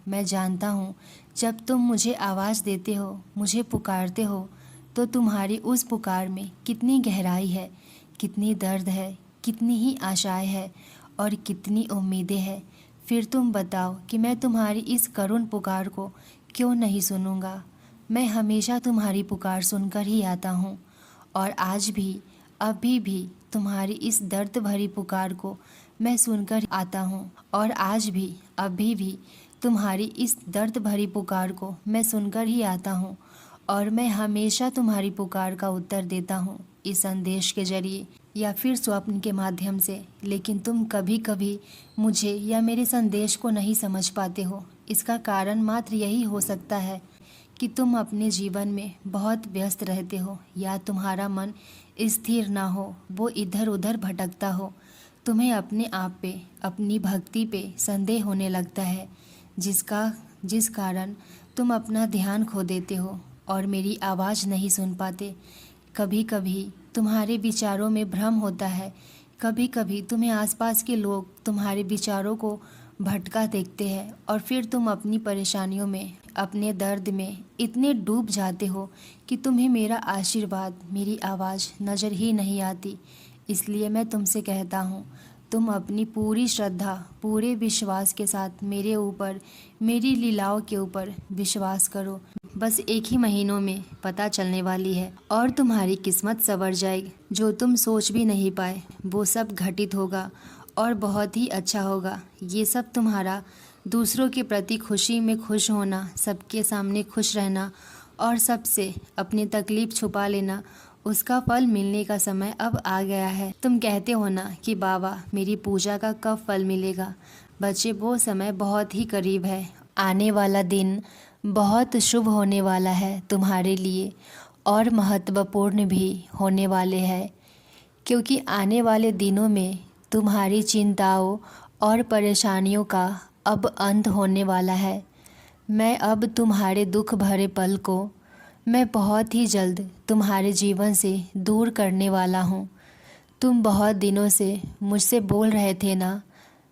मैं जानता हूँ जब तुम मुझे आवाज़ देते हो, मुझे पुकारते हो, तो तुम्हारी उस पुकार में कितनी गहराई है, कितनी दर्द है, कितनी ही आशाएं है और कितनी उम्मीदें हैं। फिर तुम बताओ कि मैं तुम्हारी इस करुण पुकार को क्यों नहीं सुनूंगा। मैं हमेशा तुम्हारी पुकार सुनकर ही आता हूँ और आज भी, अभी भी तुम्हारी इस दर्द भरी पुकार को मैं सुनकर आता हूँ और आज भी, अभी भी तुम्हारी इस दर्द भरी पुकार को मैं सुनकर ही आता हूँ और मैं हमेशा तुम्हारी पुकार का उत्तर देता हूँ, इस संदेश के जरिए या फिर स्वप्न के माध्यम से। लेकिन तुम कभी कभी मुझे या मेरे संदेश को नहीं समझ पाते हो। इसका कारण मात्र यही हो सकता है कि तुम अपने जीवन में बहुत व्यस्त रहते हो या तुम्हारा मन स्थिर ना हो, वो इधर उधर भटकता हो। तुम्हें अपने आप पे, अपनी भक्ति पे संदेह होने लगता है, जिस कारण तुम अपना ध्यान खो देते हो और मेरी आवाज़ नहीं सुन पाते। कभी कभी तुम्हारे विचारों में भ्रम होता है, कभी कभी तुम्हें आसपास के लोग तुम्हारे विचारों को भटका देखते हैं और फिर तुम अपनी परेशानियों में, अपने दर्द में इतने डूब जाते हो कि तुम्हें मेरा आशीर्वाद, मेरी आवाज़ नज़र ही नहीं आती। इसलिए मैं तुमसे कहता हूँ, तुम अपनी पूरी श्रद्धा, पूरे विश्वास के साथ मेरे ऊपर, मेरी लीलाओं के ऊपर विश्वास करो। बस एक ही महीनों में पता चलने वाली है और तुम्हारी किस्मत संवर जाएगी। जो तुम सोच भी नहीं पाए वो सब घटित होगा और बहुत ही अच्छा होगा। ये सब तुम्हारा दूसरों के प्रति खुशी में खुश होना, सबके सामने खुश रहना और सबसे अपनी तकलीफ छुपा लेना, उसका फल मिलने का समय अब आ गया है। तुम कहते हो ना कि बाबा मेरी पूजा का कब फल मिलेगा। बच्चे, वो समय बहुत ही करीब है। आने वाला दिन बहुत शुभ होने वाला है तुम्हारे लिए और महत्वपूर्ण भी होने वाले हैं, क्योंकि आने वाले दिनों में तुम्हारी चिंताओं और परेशानियों का अब अंत होने वाला है। मैं अब तुम्हारे दुख भरे पल को मैं बहुत ही जल्द तुम्हारे जीवन से दूर करने वाला हूँ। तुम बहुत दिनों से मुझसे बोल रहे थे ना,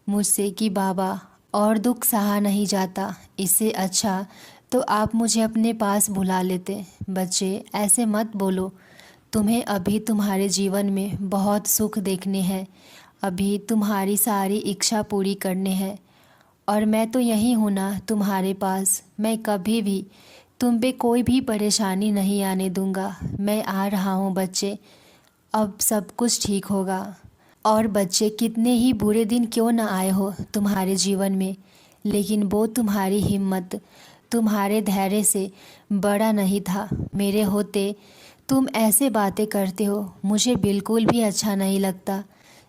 मुझसे कि बाबा और दुख सहा नहीं जाता, इससे अच्छा तो आप मुझे अपने पास बुला लेते। बच्चे, ऐसे मत बोलो। तुम्हें अभी तुम्हारे जीवन में बहुत सुख देखने हैं, अभी तुम्हारी सारी इच्छा पूरी करने हैं और मैं तो यहीं हूँ ना तुम्हारे पास। मैं कभी भी तुम पे कोई भी परेशानी नहीं आने दूंगा। मैं आ रहा हूँ बच्चे, अब सब कुछ ठीक होगा। और बच्चे, कितने ही बुरे दिन क्यों ना आए हो तुम्हारे जीवन में, लेकिन वो तुम्हारी हिम्मत, तुम्हारे धैर्य से बड़ा नहीं था। मेरे होते तुम ऐसे बातें करते हो, मुझे बिल्कुल भी अच्छा नहीं लगता।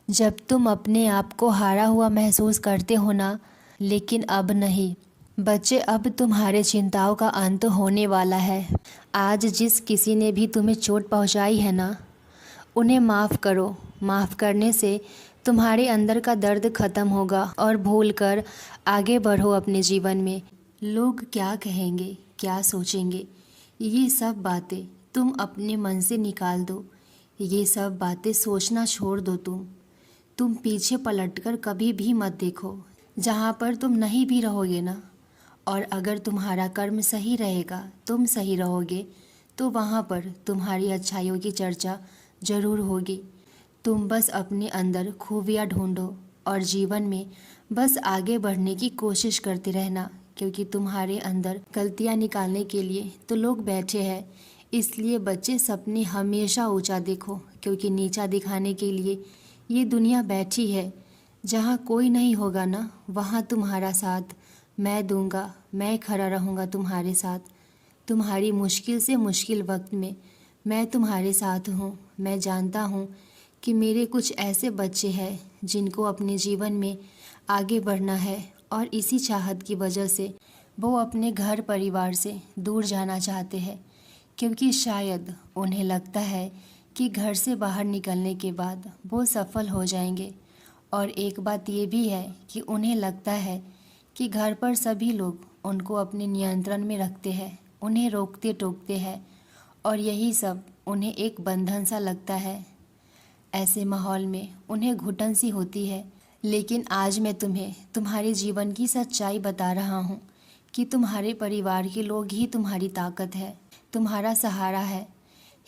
जब तुम अपने आप को हारा हुआ महसूस करते हो ना, लेकिन अब नहीं बच्चे, अब तुम्हारे चिंताओं का अंत होने वाला है। आज जिस किसी ने भी तुम्हें चोट पहुंचाई है ना, उन्हें माफ़ करो। माफ़ करने से तुम्हारे अंदर का दर्द ख़त्म होगा और भूल कर आगे बढ़ो अपने जीवन में। लोग क्या कहेंगे, क्या सोचेंगे, ये सब बातें तुम अपने मन से निकाल दो। ये सब बातें सोचना छोड़ दो। तुम पीछे पलटकर कभी भी मत देखो। जहाँ पर तुम नहीं भी रहोगे ना, और अगर तुम्हारा कर्म सही रहेगा, तुम सही रहोगे, तो वहाँ पर तुम्हारी अच्छाइयों की चर्चा ज़रूर होगी। तुम बस अपने अंदर खूबियाँ ढूंढो और जीवन में बस आगे बढ़ने की कोशिश करते रहना, क्योंकि तुम्हारे अंदर गलतियाँ निकालने के लिए तो लोग बैठे हैं। इसलिए बच्चे, सपने हमेशा ऊंचा देखो, क्योंकि नीचा दिखाने के लिए ये दुनिया बैठी है। जहाँ कोई नहीं होगा ना, वहाँ तुम्हारा साथ मैं दूंगा। मैं खड़ा रहूँगा तुम्हारे साथ। तुम्हारी मुश्किल से मुश्किल वक्त में मैं तुम्हारे साथ हूँ। मैं जानता हूँ कि मेरे कुछ ऐसे बच्चे हैं जिनको अपने जीवन में आगे बढ़ना है और इसी चाहत की वजह से वो अपने घर परिवार से दूर जाना चाहते हैं, क्योंकि शायद उन्हें लगता है कि घर से बाहर निकलने के बाद वो सफल हो जाएंगे। और एक बात ये भी है कि उन्हें लगता है कि घर पर सभी लोग उनको अपने नियंत्रण में रखते हैं, उन्हें रोकते टोकते हैं और यही सब उन्हें एक बंधन सा लगता है। ऐसे माहौल में उन्हें घुटन सी होती है। लेकिन आज मैं तुम्हें तुम्हारे जीवन की सच्चाई बता रहा हूँ कि तुम्हारे परिवार के लोग ही तुम्हारी ताकत है, तुम्हारा सहारा है,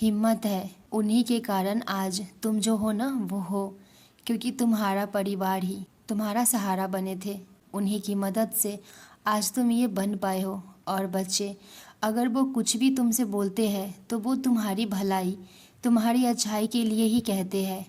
हिम्मत है। उन्हीं के कारण आज तुम जो हो ना वो हो, क्योंकि तुम्हारा परिवार ही तुम्हारा सहारा बने थे। उन्हीं की मदद से आज तुम ये बन पाए हो। और बच्चे, अगर वो कुछ भी तुमसे बोलते हैं तो वो तुम्हारी भलाई, तुम्हारी अच्छाई के लिए ही कहते हैं।